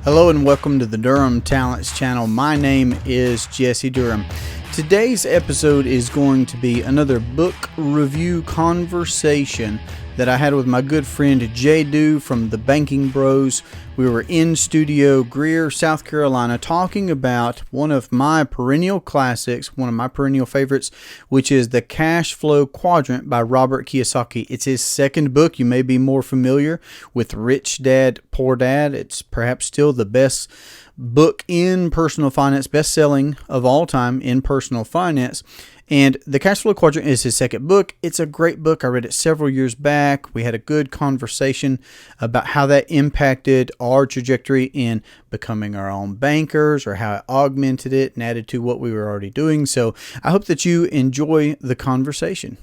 Hello and welcome to the Durham Talents channel. My name is Jesse Durham. Today's episode is going to be another book review conversation that I had with my good friend Jay Dew from the Banking Bros. We were in studio Greer, South Carolina, talking about one of my perennial classics, one of my perennial favorites, which is the Cashflow Quadrant by Robert Kiyosaki. It's his second book. You may be more familiar with Rich Dad, Poor Dad. It's perhaps still the best book in personal finance, best-selling of all time in personal finance. And the Cashflow Quadrant is his second book. It's a great book. I read it several years back. We had a good conversation about how that impacted our trajectory in becoming our own bankers, or how it augmented it and added to what we were already doing. So I hope that you enjoy the conversation.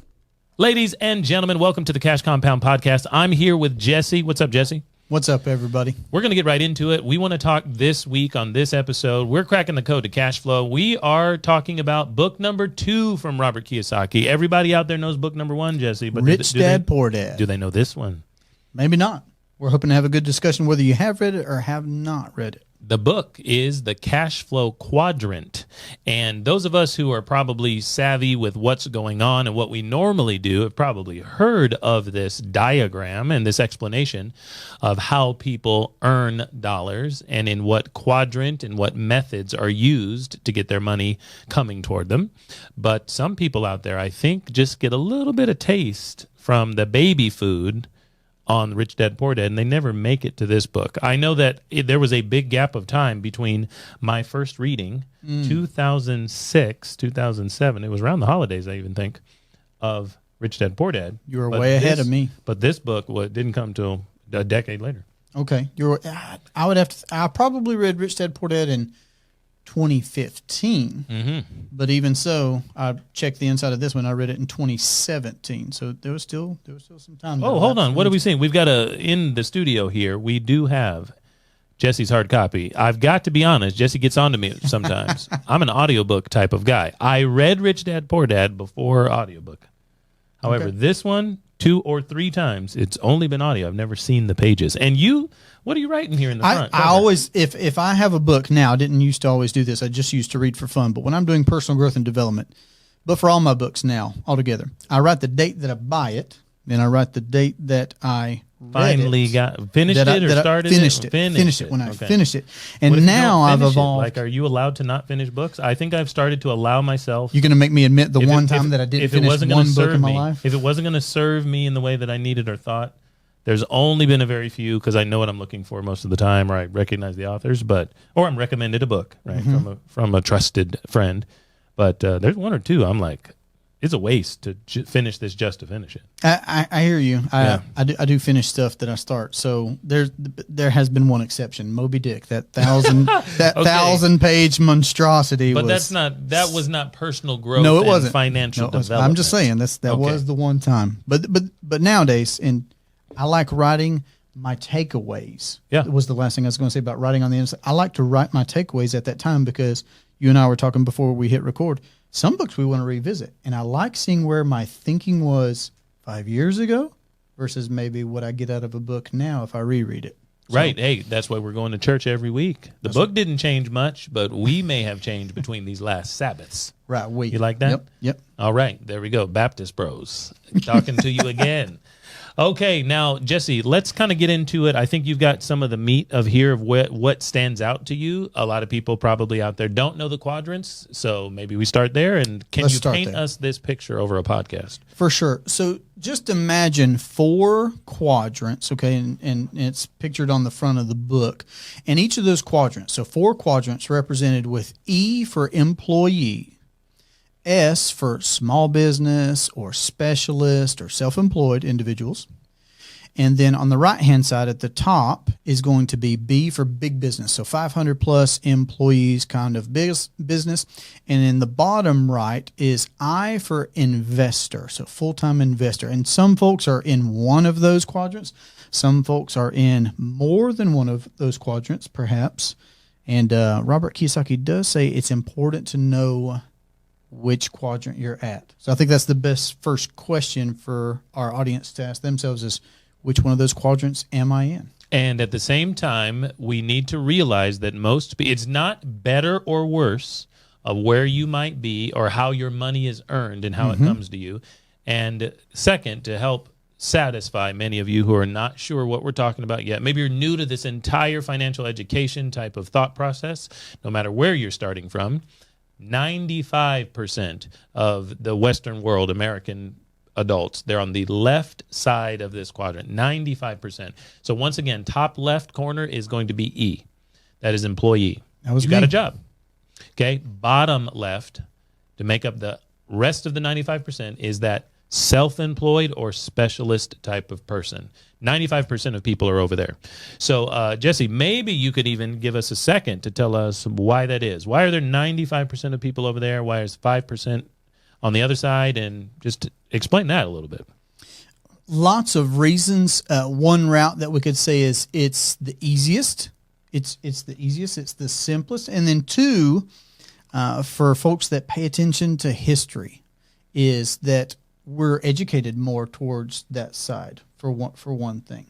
Ladies and gentlemen, welcome to the Cash Compound Podcast. I'm here with Jesse. What's up, Jesse? What's up, everybody? We're going to get right into it. We want to talk this week on this episode. We're cracking the code to cash flow. We are talking about book number 2 from Robert Kiyosaki. Everybody out there knows book number 1, Jesse. But Rich Dad, Poor Dad. Do they know this one? Maybe not. We're hoping to have a good discussion whether you have read it or have not read it. The book is the Cashflow Quadrant. And those of us who are probably savvy with what's going on and what we normally do have probably heard of this diagram and this explanation of how people earn dollars and in what quadrant and what methods are used to get their money coming toward them. But some people out there, I think, just get a little bit of taste from the baby food on Rich Dad, Poor Dad, and they never make it to this book. I know that there was a big gap of time between my first reading, 2006, 2007, it was around the holidays, I even think, of Rich Dad, Poor Dad. You were way ahead of me. But this book didn't come till a decade later. Okay. I probably read Rich Dad, Poor Dad in 2015, but even so, I checked the inside of this one. I read it in 2017, so there was still some time. Oh, hold on! What are we seeing? We've got in the studio here. We do have Jesse's hard copy. I've got to be honest. Jesse gets on to me sometimes. I'm an audiobook type of guy. I read Rich Dad, Poor Dad before audiobook. However, This one 2 or 3 times. It's only been audio. I've never seen the pages. And you, what are you writing here in the front? I always, if I have a book now, I didn't used to always do this. I just used to read for fun. But when I'm doing personal growth and development, but for all my books now altogether, I write the date that I buy it, then I write the date that I finally finished it when I finished it. And now I've evolved. Like, are you allowed to not finish books? I think I've started to allow myself. You're going to make me admit the one time that I didn't finish one book in my life? If it wasn't going to serve me in the way that I needed or thought, there's only been a very few, because I know what I'm looking for most of the time, or I recognize the authors, or I'm recommended a book, right, from a trusted friend. But there's 1 or 2 I'm like, it's a waste to finish this just to finish it. I hear you. I do finish stuff that I start. So there has been one exception, Moby Dick, that 1,000-page monstrosity. But that was not personal growth. No, it wasn't. And financial development. I'm just saying that was the one time. But nowadays, and I like writing my takeaways. Yeah, it was the last thing I was going to say about writing on the inside. I like to write my takeaways at that time, because you and I were talking before we hit record. Some books we want to revisit, and I like seeing where my thinking was 5 years ago versus maybe what I get out of a book now if I reread it. Right. Hey, that's why we're going to church every week. The book didn't change much, but we may have changed between these last Sabbaths. Right. You like that? Yep. All right. There we go. Baptist bros talking to you again. Okay, now, Jesse, let's kind of get into it. I think you've got some of the meat of what stands out to you. A lot of people probably out there don't know the quadrants, so maybe we start there. And can you paint us this picture over a podcast? For sure. So just imagine 4 quadrants, okay, and it's pictured on the front of the book. And each of those quadrants, so 4 quadrants represented with E for employee, S for small business or specialist or self-employed individuals. And then on the right-hand side at the top is going to be B for big business. So 500 plus employees kind of business. And in the bottom right is I for investor. So full-time investor. And some folks are in one of those quadrants. Some folks are in more than one of those quadrants, perhaps. And Robert Kiyosaki does say it's important to know which quadrant you're at. So I think that's the best first question for our audience to ask themselves is, which one of those quadrants am I in? And at the same time, we need to realize that it's not better or worse of where you might be or how your money is earned and how it comes to you. And second, to help satisfy many of you who are not sure what we're talking about yet. Maybe you're new to this entire financial education type of thought process, no matter where you're starting from. 95% of the Western world, American adults, they're on the left side of this quadrant, 95%. So once again, top left corner is going to be E. That is employee. That was you got a job. Okay, bottom left, to make up the rest of the 95%, is that self-employed or specialist type of person. 95% of people are over there. So, Jesse, maybe you could even give us a second to tell us why that is. Why are there 95% of people over there? Why is 5% on the other side? And just explain that a little bit. Lots of reasons. One route that we could say is it's the easiest. It's the easiest. It's the simplest. And then two, for folks that pay attention to history, is that we're educated more towards that side for one thing.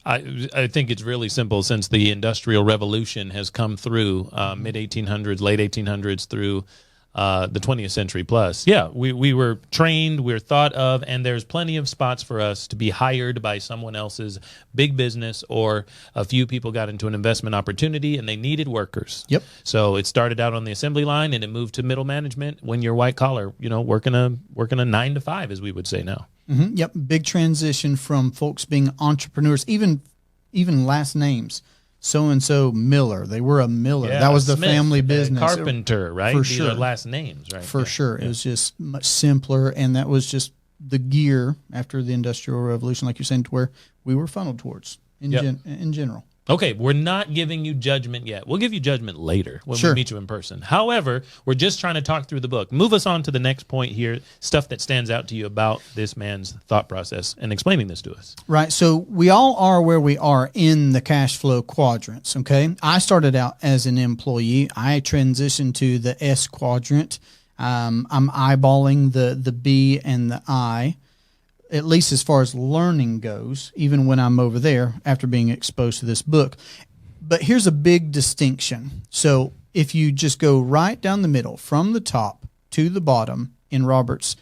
I think it's really simple. Since the Industrial Revolution has come through mid-1800s, late 1800s through the 20th century plus. Yeah, we were trained, we were thought of, and there's plenty of spots for us to be hired by someone else's big business, or a few people got into an investment opportunity and they needed workers. Yep. So it started out on the assembly line and it moved to middle management when you're white collar, working a 9 to 5, as we would say now. Mm-hmm. Yep. Big transition from folks being entrepreneurs, even last names. So-and-so Miller. They were a Miller. Yeah, that was the Smith, family business. Carpenter, right? For These sure. are last names, right? For sure. It was just much simpler, and that was just the gear after the Industrial Revolution, like you're saying, to where we were funneled towards in general. Okay, we're not giving you judgment yet. We'll give you judgment later when Sure. we meet you in person. However, we're just trying to talk through the book. Move us on to the next point here, stuff that stands out to you about this man's thought process and explaining this to us. Right. So we all are where we are in the cash flow quadrants, okay? I started out as an employee. I transitioned to the S quadrant. I'm eyeballing the B and the I, at least as far as learning goes, even when I'm over there after being exposed to this book. But here's a big distinction. So if you just go right down the middle, from the top to the bottom in Robert's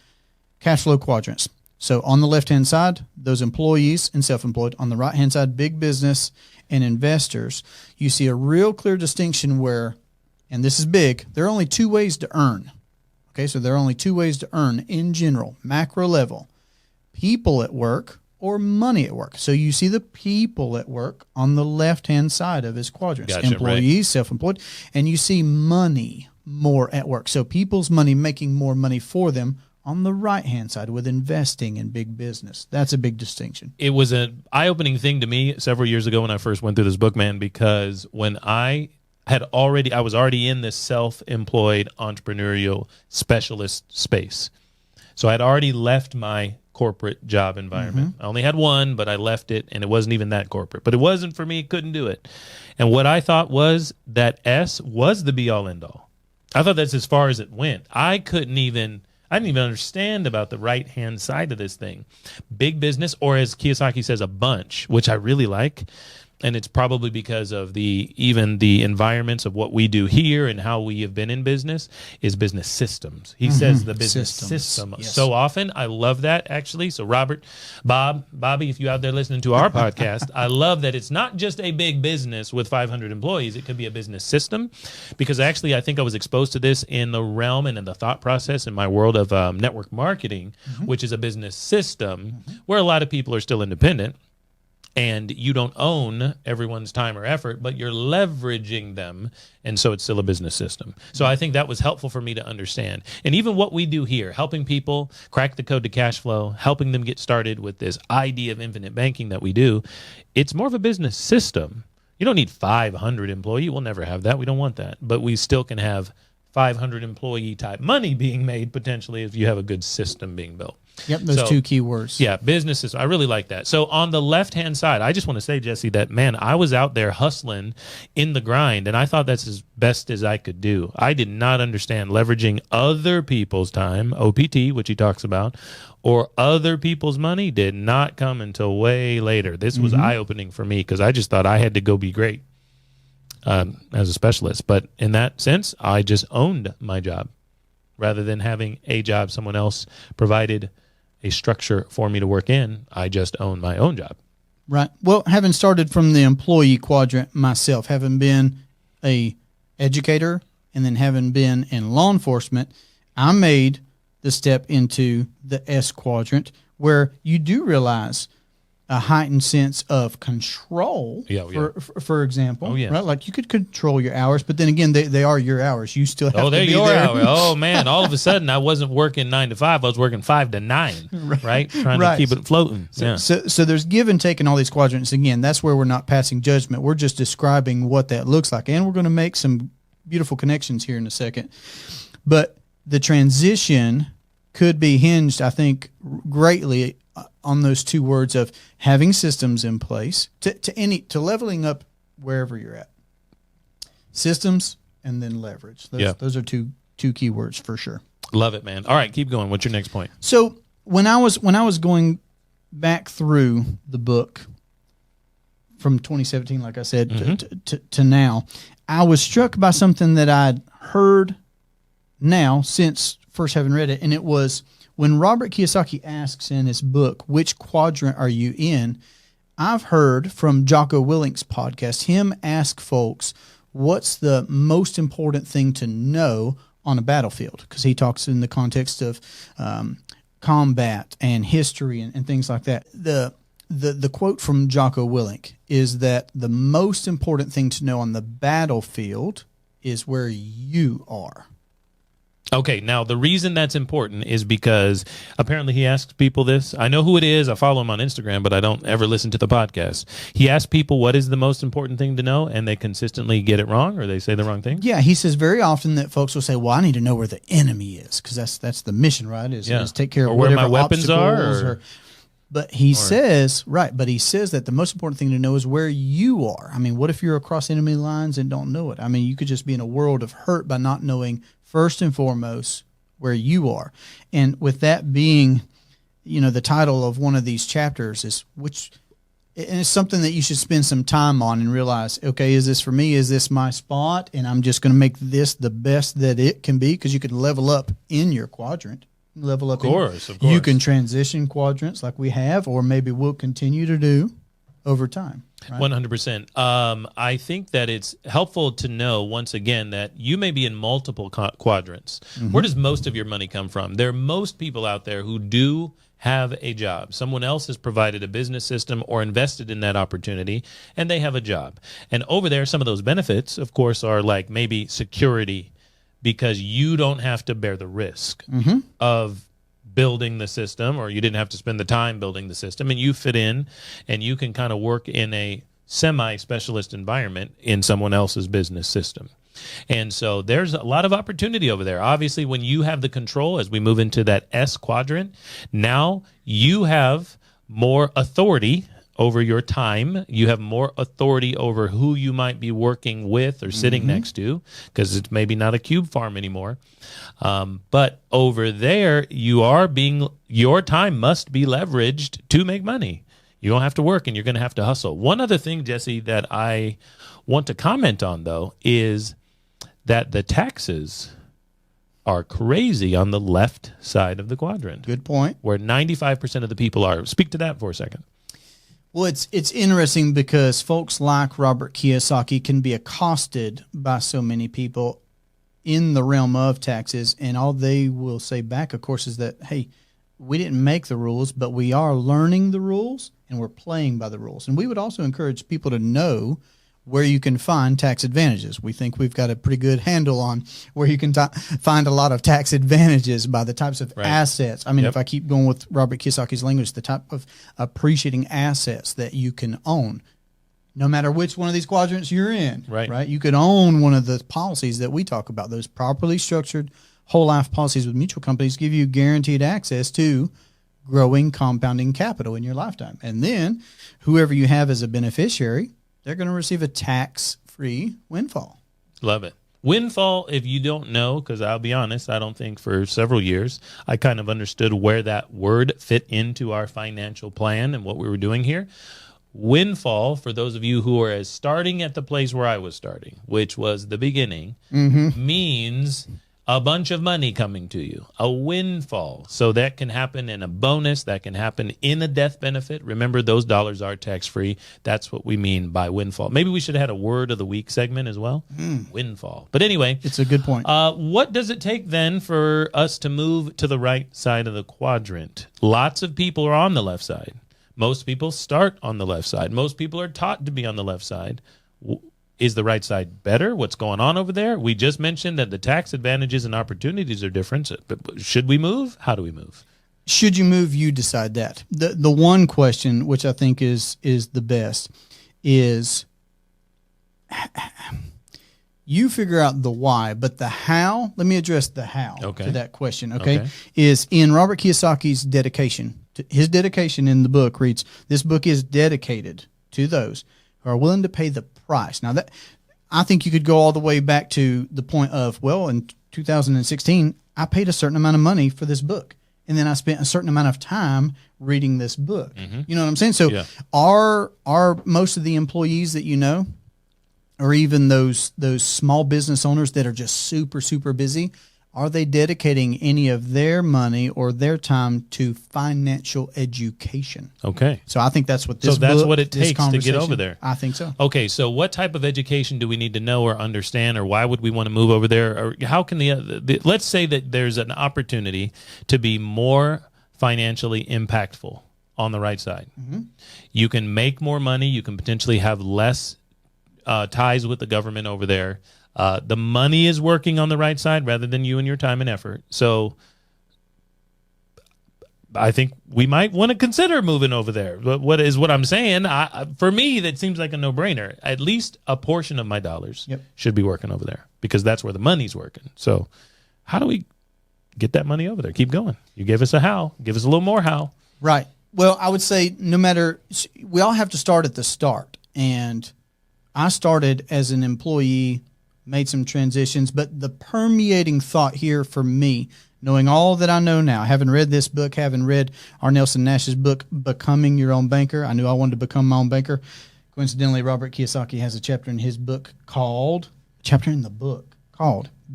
cash flow quadrants. So on the left-hand side, those employees and self-employed. On the right-hand side, big business and investors. You see a real clear distinction where, and this is big, there are only two ways to earn. Okay, so there are only two ways to earn in general, macro level. People at work or money at work. So you see the people at work on the left-hand side of his quadrants. Gotcha, employees, right. Self-employed, and you see money more at work. So people's money making more money for them on the right-hand side with investing in big business. That's a big distinction. It was an eye-opening thing to me several years ago when I first went through this book, man, because when I was already in this self-employed entrepreneurial specialist space. So I had already left my corporate job environment. I only had one, but I left it, and it wasn't even that corporate. But it wasn't for me, couldn't do it. And what I thought was that S was the be-all, end-all. I thought that's as far as it went. I didn't even understand about the right-hand side of this thing. Big business, or as Kiyosaki says, a bunch, which I really like. And it's probably because of even the environments of what we do here and how we have been in business is business systems. He says the business system so often. I love that, actually. So Robert, Bobby, if you out there listening to our podcast, I love that it's not just a big business with 500 employees. It could be a business system, because actually I think I was exposed to this in the realm and in the thought process in my world of network marketing, which is a business system where a lot of people are still independent. And you don't own everyone's time or effort, but you're leveraging them. And so it's still a business system. So I think that was helpful for me to understand. And even what we do here, helping people crack the code to cash flow, helping them get started with this idea of infinite banking that we do, it's more of a business system. You don't need 500 employees. We'll never have that. We don't want that. But we still can have 500 employee type money being made potentially if you have a good system being built. Yep, those two key words. Yeah, businesses. I really like that. So on the left-hand side, I just want to say, Jesse, that, man, I was out there hustling in the grind, and I thought that's as best as I could do. I did not understand leveraging other people's time, OPT, which he talks about, or other people's money did not come until way later. This was eye-opening for me because I just thought I had to go be great as a specialist. But in that sense, I just owned my job rather than having a job someone else provided a structure for me to work in. I just own my own job. Right. Well, having started from the employee quadrant myself, having been a educator and then having been in law enforcement, I made the step into the S quadrant where you do realize a heightened sense of control, for example. Right? Like you could control your hours, but then again, they are your hours. You still have to be there. Hours. Oh, man. All of a sudden, I wasn't working 9 to 5. I was working 5 to 9, right? Trying to keep it floating. So there's give and take in all these quadrants. Again, that's where we're not passing judgment. We're just describing what that looks like. And we're going to make some beautiful connections here in a second. But the transition could be hinged, I think, greatly on those two words of having systems in place to leveling up wherever you're at. Systems and then leverage. Those are two key words for sure. Love it, man. All right, keep going. What's your next point? So when I was going back through the book from 2017, like I said, to now, I was struck by something that I'd heard now since first having read it, and it was when Robert Kiyosaki asks in his book, which quadrant are you in? I've heard from Jocko Willink's podcast, him ask folks, what's the most important thing to know on a battlefield? Because he talks in the context of combat and history and things like that. The quote from Jocko Willink is that the most important thing to know on the battlefield is where you are. Okay, now the reason that's important is because apparently he asks people this. I know who it is. I follow him on Instagram, but I don't ever listen to the podcast. He asks people what is the most important thing to know, and they consistently get it wrong or they say the wrong thing. Yeah, he says very often that folks will say, well, I need to know where the enemy is because that's the mission, right? Is take care of where whatever my weapons are. But he says that the most important thing to know is where you are. I mean, what if you're across enemy lines and don't know it? I mean, you could just be in a world of hurt by not knowing first and foremost where you are. And with that being, the title of one of these chapters is and it's something that you should spend some time on and realize, okay, is this for me? Is this my spot? And I'm just going to make this the best that it can be, because you could level up in your quadrant. Level up. Of course. You can transition quadrants like we have, or maybe we'll continue to do over time. Right? 100%. I think that it's helpful to know, once again, that you may be in multiple quadrants. Mm-hmm. Where does most of your money come from? There are most people out there who do have a job. Someone else has provided a business system or invested in that opportunity, and they have a job. And over there, some of those benefits, of course, are like maybe security, because you don't have to bear the risk of building the system, or you didn't have to spend the time building the system, and you fit in and you can kind of work in a semi-specialist environment in someone else's business system. And so there's a lot of opportunity over there. Obviously, when you have the control, as we move into that S quadrant, now you have more authority over your time. You have more authority over who you might be working with or sitting next to, because it's maybe not a cube farm anymore. But over there, your time must be leveraged to make money. You don't have to work, and you're going to have to hustle. One other thing, Jesse, that I want to comment on, though, is that the taxes are crazy on the left side of the quadrant. Good point. Where 95% of the people are. Speak to that for a second. Well, it's interesting because folks like Robert Kiyosaki can be accosted by so many people in the realm of taxes, and all they will say back, of course, is that, hey, we didn't make the rules, but we are learning the rules, and we're playing by the rules. And we would also encourage people to know where you can find tax advantages. We think we've got a pretty good handle on where you can find a lot of tax advantages by the types of assets. I mean, if I keep going with Robert Kiyosaki's language, the type of appreciating assets that you can own. no matter which one of these quadrants you're in. Right. You could own one of the policies that we talk about. Those properly structured whole life policies with mutual companies give you guaranteed access to growing compounding capital in your lifetime. And then whoever you have as a beneficiary, they're going to receive a tax-free windfall. Love it. Windfall, if you don't know, because I'll be honest, I don't think for several years I kind of understood where that word fit into our financial plan and what we were doing here. Windfall, for those of you who are starting at the place where I was starting, which was the beginning, means a bunch of money coming to you, a windfall. So that can happen in a bonus, that can happen in a death benefit. Remember, those dollars are tax-free. That's what we mean by windfall. Maybe we should have had a word of the week segment as well. Windfall. But anyway, it's a good point. What does it take then for us to move to the right side of the quadrant? Lots of people are on the left side. Most people start on the left side. Most people are taught to be on the left side. Is the right side better? What's going on over there? We just mentioned that the tax advantages and opportunities are different. But should we move? How do we move? Should you move? You decide that. The one question, which I think is the best, is you figure out the why, but the how. Let me address the how to that question. Okay, is in Robert Kiyosaki's dedication. His dedication in the book reads, "This book is dedicated to those who are willing to pay the price." Now, that I think you could go all the way back to the point of, well, in 2016, I paid a certain amount of money for this book, and then I spent a certain amount of time reading this book. You know what I'm saying? So, are most of the employees that you know, or even those small business owners that are just super, super busy, are they dedicating any of their money or their time to financial education? Okay. So I think that's what this that's what it takes to get over there. I think so. Okay, so what type of education do we need to know or understand, or why would we want to move over there? Or how can let's say that there's an opportunity to be more financially impactful on the right side. You can make more money. You can potentially have less ties with the government over there. The money is working on the right side rather than you and your time and effort. So I think we might want to consider moving over there. But what I'm saying? For me, that seems like a no-brainer. At least a portion of my dollars should be working over there because that's where the money's working. So how do we get that money over there? Keep going. You gave us a how. Give us a little more how. Right. Well, I would say we all have to start at the start. And I started as an employee, made some transitions, but the permeating thought here for me, knowing all that I know now, having read this book, having read R. Nelson Nash's book, Becoming Your Own Banker, I knew I wanted to become my own banker. Coincidentally, Robert Kiyosaki has a chapter in his book called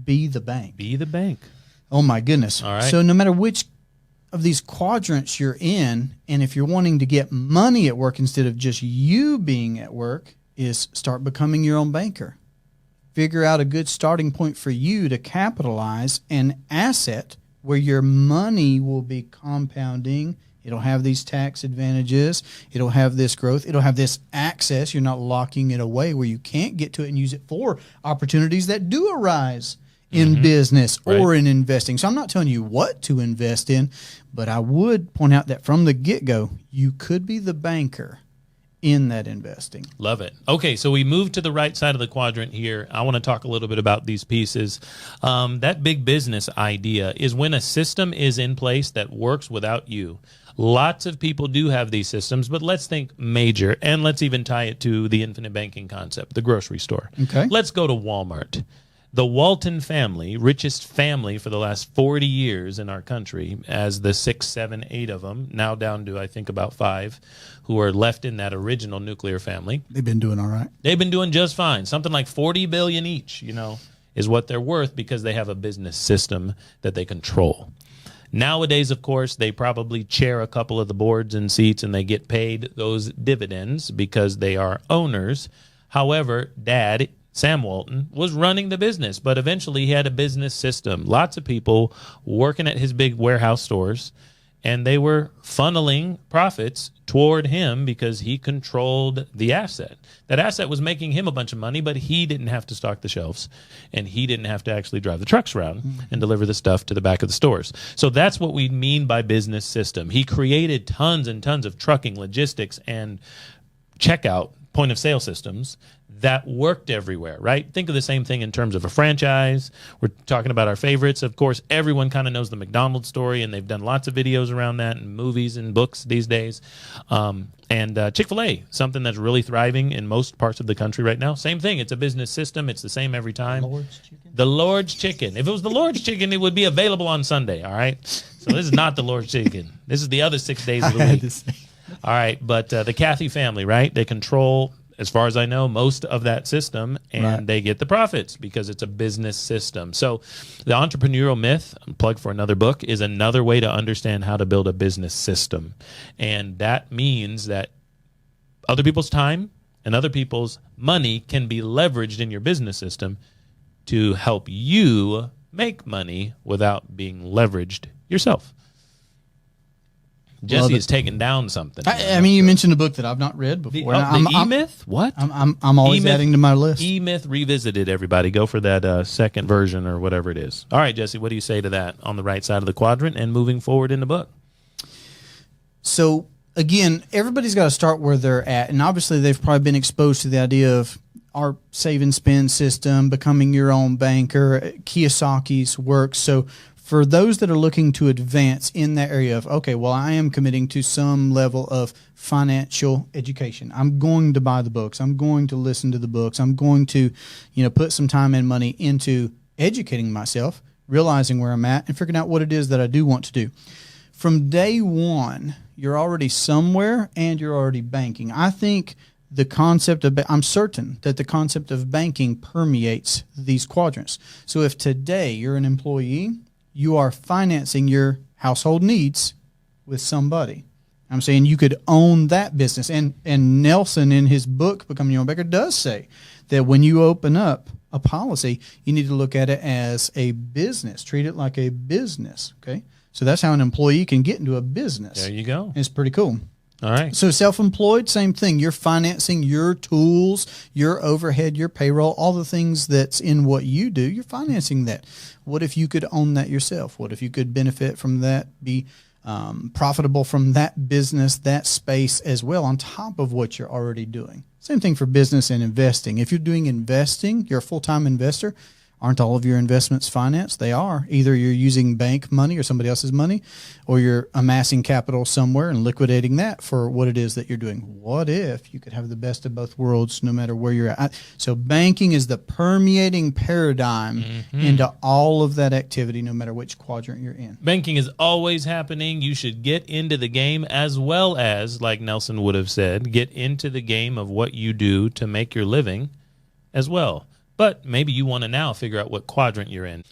Be the Bank. Be the Bank. Oh, my goodness. All right. So no matter which of these quadrants you're in, and if you're wanting to get money at work instead of just you being at work, is start becoming your own banker. Figure out a good starting point for you to capitalize an asset where your money will be compounding. It'll have these tax advantages. It'll have this growth. It'll have this access. You're not locking it away where you can't get to it and use it for opportunities that do arise in business or in investing. So I'm not telling you what to invest in, but I would point out that from the get-go, you could be the banker in that investing. Love it. Okay, so we move to the right side of the quadrant here. I want to talk a little bit about these pieces. That big business idea is when a system is in place that works without you. Lots of people do have these systems, but let's think major, and let's even tie it to the infinite banking concept, the grocery store. Okay. Let's go to Walmart. The Walton family, richest family for the last 40 years in our country, as the 6, 7, 8 of them, now down to I think about 5, who are left in that original nuclear family. They've been doing all right. They've been doing just fine. Something like $40 billion each, is what they're worth because they have a business system that they control. Nowadays, of course, they probably chair a couple of the boards and seats and they get paid those dividends because they are owners. However, Dad, Sam Walton, was running the business, but eventually he had a business system. Lots of people working at his big warehouse stores, and they were funneling profits toward him because he controlled the asset. That asset was making him a bunch of money, but he didn't have to stock the shelves, and he didn't have to actually drive the trucks around and deliver the stuff to the back of the stores. So that's what we mean by business system. He created tons and tons of trucking, logistics, and checkout point of sale systems that worked everywhere, right? Think of the same thing in terms of a franchise. We're talking about our favorites. Of course, everyone kind of knows the McDonald's story, and they've done lots of videos around that and movies and books these days. And Chick-fil-A, something that's really thriving in most parts of the country right now. Same thing. It's a business system. It's the same every time. Lord's Chicken? The Lord's Chicken. If it was the Lord's Chicken, it would be available on Sunday, all right? So this is not the Lord's Chicken. This is the other 6 days of the week. All right, but the Cathy family, right? They control, as far as I know, most of that system, and they get the profits because it's a business system. So the entrepreneurial myth, plug for another book, is another way to understand how to build a business system. And that means that other people's time and other people's money can be leveraged in your business system to help you make money without being leveraged yourself. Jesse is taking down something. I mean, you mentioned a book that I've not read before. The E-Myth? What? I'm always adding to my list. E-Myth Revisited, everybody. Go for that second version or whatever it is. All right, Jesse, what do you say to that on the right side of the quadrant and moving forward in the book? So, again, everybody's got to start where they're at. And obviously, they've probably been exposed to the idea of our save and spend system, becoming your own banker, Kiyosaki's work. So, for those that are looking to advance in that area of, okay, well, I am committing to some level of financial education. I'm going to buy the books. I'm going to listen to the books. I'm going to, put some time and money into educating myself, realizing where I'm at, and figuring out what it is that I do want to do. From day one, you're already somewhere and you're already banking. I think I'm certain that the concept of banking permeates these quadrants. So if today you're an employee, you are financing your household needs with somebody. I'm saying you could own that business. And Nelson, in his book, Becoming Your Own Banker, does say that when you open up a policy, you need to look at it as a business. Treat it like a business, okay? So that's how an employee can get into a business. There you go. It's pretty cool. All right. So self-employed, same thing. You're financing your tools, your overhead, your payroll, all the things that's in what you do. You're financing that. What if you could own that yourself? What if you could benefit from that, be profitable from that business, that space as well, on top of what you're already doing? Same thing for business and investing. If you're doing investing, you're a full-time investor. Aren't all of your investments financed? They are. Either you're using bank money or somebody else's money, or you're amassing capital somewhere and liquidating that for what it is that you're doing. What if you could have the best of both worlds no matter where you're at? So banking is the permeating paradigm into all of that activity, no matter which quadrant you're in. Banking is always happening. You should get into the game, as well as, like Nelson would have said, get into the game of what you do to make your living as well. But maybe you want to now figure out what quadrant you're in.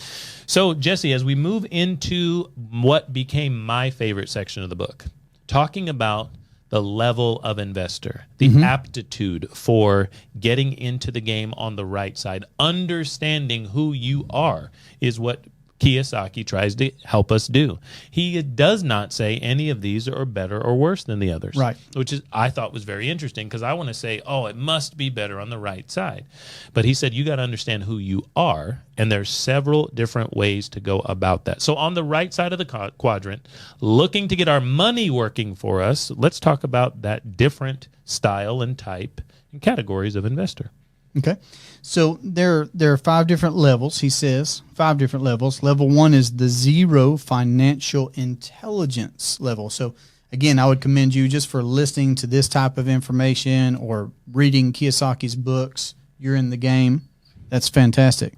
So, Jesse, as we move into what became my favorite section of the book, talking about the level of investor, the aptitude for getting into the game on the right side, understanding who you are is what Kiyosaki tries to help us do. He does not say any of these are better or worse than the others, right? Which is, I thought, was very interesting, because I want to say, oh, it must be better on the right side. But he said you got to understand who you are, and there's several different ways to go about that. So on the right side of the quadrant, looking to get our money working for us, let's talk about that different style and type and categories of investor. Okay. So there are 5 different levels, he says, 5 different levels. Level 1 is the zero financial intelligence level. So again, I would commend you just for listening to this type of information or reading Kiyosaki's books. You're in the game. That's fantastic.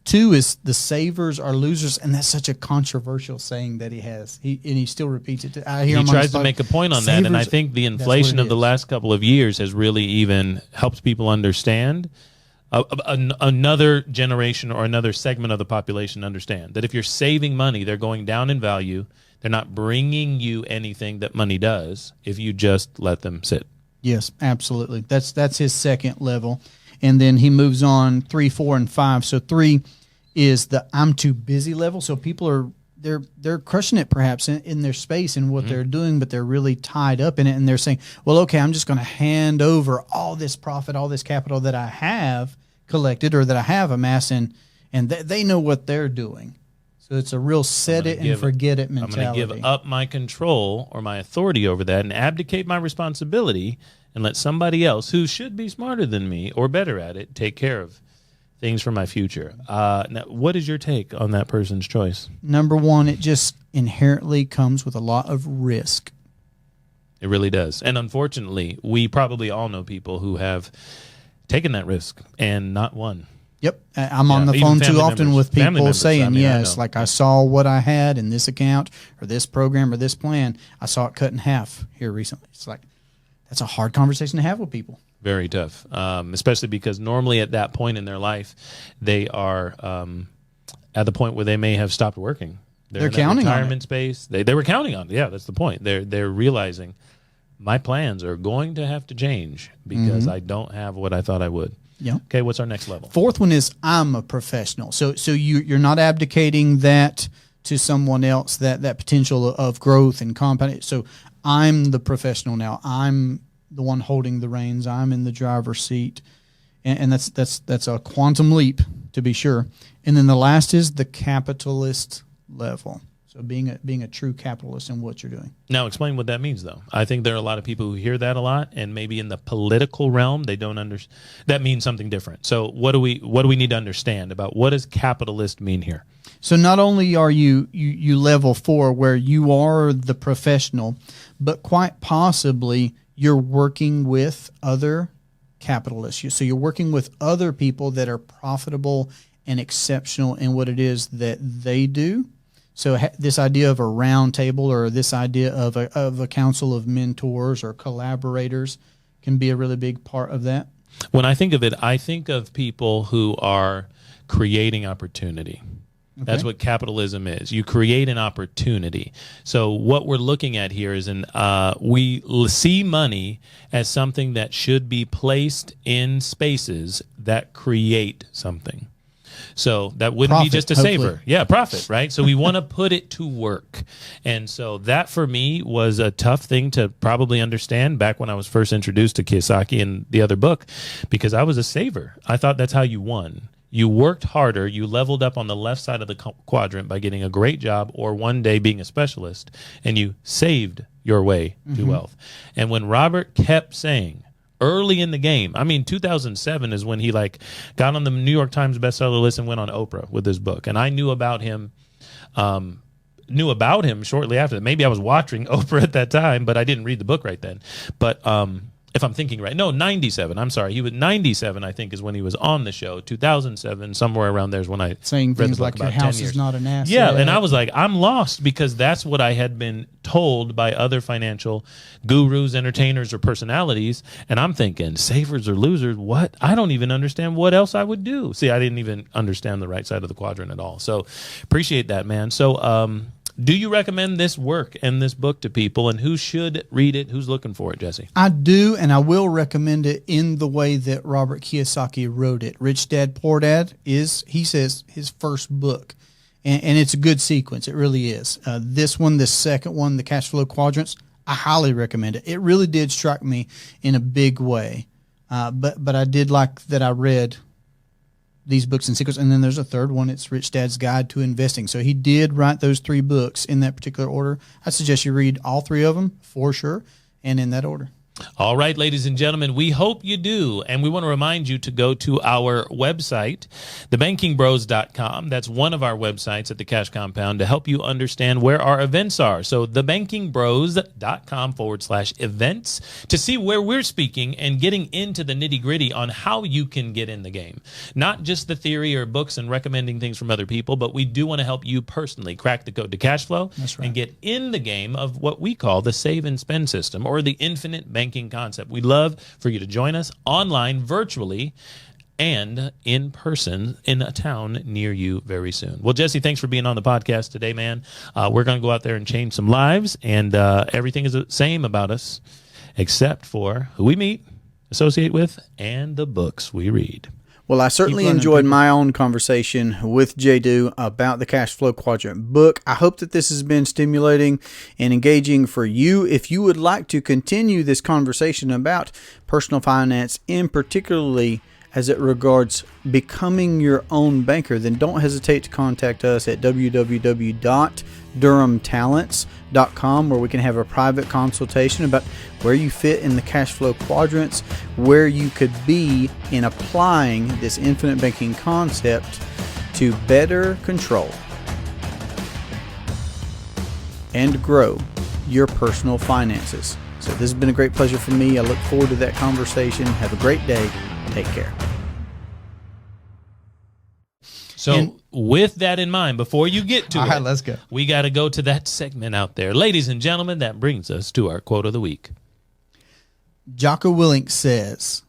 2 is the savers are losers, and that's such a controversial saying that he has. He still repeats it. He tries to make a point on that, and I think the inflation of the last couple of years has really even helped people understand, another generation or another segment of the population understand that if you're saving money, they're going down in value. They're not bringing you anything that money does if you just let them sit. Yes, absolutely. That's his second level. And then he moves on 3, 4, and 5. So 3 is the I'm too busy level. So people are they're crushing it perhaps in their space and what they're doing, but they're really tied up in it. And they're saying, well, okay, I'm just going to hand over all this profit, all this capital that I have collected or that I have amassed, and they know what they're doing. So it's a real set it and forget it mentality. I'm going to give up my control or my authority over that and abdicate my responsibility and let somebody else who should be smarter than me or better at it take care of things for my future. Now, what is your take on that person's choice? Number one, it just inherently comes with a lot of risk. It really does. And unfortunately, we probably all know people who have taken that risk and not won. Yep. I'm on the phone too often with people saying, yes, like I saw what I had in this account or this program or this plan. I saw it cut in half here recently. It's like, that's a hard conversation to have with people. Very tough, especially because normally at that point in their life, they are at the point where they may have stopped working. They're counting on retirement space. They were counting on it. Yeah, that's the point. They're realizing my plans are going to have to change because I don't have what I thought I would. Yeah. Okay, what's our next level? Fourth one is I'm a professional. So you're not abdicating that to someone else, that potential of growth and compound. So I'm the professional now. I'm the one holding the reins. I'm in the driver's seat. And that's a quantum leap, to be sure. And then the last is the capitalist level. So being a true capitalist in what you're doing. Now, explain what that means, though. I think there are a lot of people who hear that a lot, and maybe in the political realm, they don't understand. That means something different. So what do we need to understand about what does capitalist mean here? So not only are you level 4 where you are the professional, but quite possibly you're working with other capitalists. So you're working with other people that are profitable and exceptional in what it is that they do. So this idea of a round table or this idea of a council of mentors or collaborators can be a really big part of that. When I think of it, I think of people who are creating opportunity. Okay. That's what capitalism is. You create an opportunity. So what we're looking at here is we see money as something that should be placed in spaces that create something. So that wouldn't be just a saver. Yeah, profit, right? So we want to put it to work. And so that for me was a tough thing to probably understand back when I was first introduced to Kiyosaki and the other book, because I was a saver. I thought that's how you won. You worked harder, you leveled up on the left side of the quadrant by getting a great job or one day being a specialist, and you saved your way to wealth. And when Robert kept saying, early in the game, I mean, 2007 is when he got on the New York Times bestseller list and went on Oprah with his book. And I knew about him shortly after that. Maybe I was watching Oprah at that time, but I didn't read the book right then. But if I'm thinking right, no, 97. I'm sorry. He was 97, I think, is when he was on the show. 2007, somewhere around there is when I saying read things the book. like your house is not an asset. Yeah, and I was like, I'm lost because that's what I had been told by other financial gurus, entertainers, or personalities. And I'm thinking, savers or losers, what? I don't even understand what else I would do. See, I didn't even understand the right side of the quadrant at all. So appreciate that, man. So do you recommend this work and this book to people, and who should read it? Who's looking for it, Jesse? I do, and I will recommend it in the way that Robert Kiyosaki wrote it. Rich Dad, Poor Dad is, he says, his first book, and it's a good sequence. It really is. This one, the second one, the Cashflow Quadrants, I highly recommend it. It really did strike me in a big way, but I did like that I read these books in sequence. And then there's a third one. It's Rich Dad's Guide to Investing. So he did write those 3 books in that particular order. I suggest you read all 3 of them for sure and in that order. All right, ladies and gentlemen, we hope you do. And we want to remind you to go to our website, thebankingbros.com. That's one of our websites at the Cash Compound to help you understand where our events are. So thebankingbros.com/events to see where we're speaking and getting into the nitty gritty on how you can get in the game. Not just the theory or books and recommending things from other people, but we do want to help you personally crack the code to cash flow. That's right. And get in the game of what we call the save and spend system or the infinite banking concept. We'd love for you to join us online, virtually, and in person in a town near you very soon. Well, Jesse, thanks for being on the podcast today, man. We're going to go out there and change some lives, and everything is the same about us except for who we meet, associate with, and the books we read. Well, I certainly enjoyed my own conversation with Jadu about the Cashflow Quadrant book. I hope that this has been stimulating and engaging for you. If you would like to continue this conversation about personal finance, in particularly as it regards becoming your own banker, then don't hesitate to contact us at www.durhamtalents.com, where we can have a private consultation about where you fit in the cash flow quadrants, where you could be in applying this infinite banking concept to better control and grow your personal finances. So this has been a great pleasure for me. I look forward to that conversation. Have a great day. Take care. So with that in mind, before you get to all right, it, let's go. We got to go to that segment out there. Ladies and gentlemen, that brings us to our quote of the week. Jocko Willink says,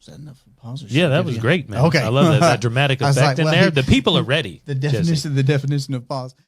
is that enough pause? Yeah, that was great, man. Okay. I love that dramatic effect in there. The people are ready. The definition of pause.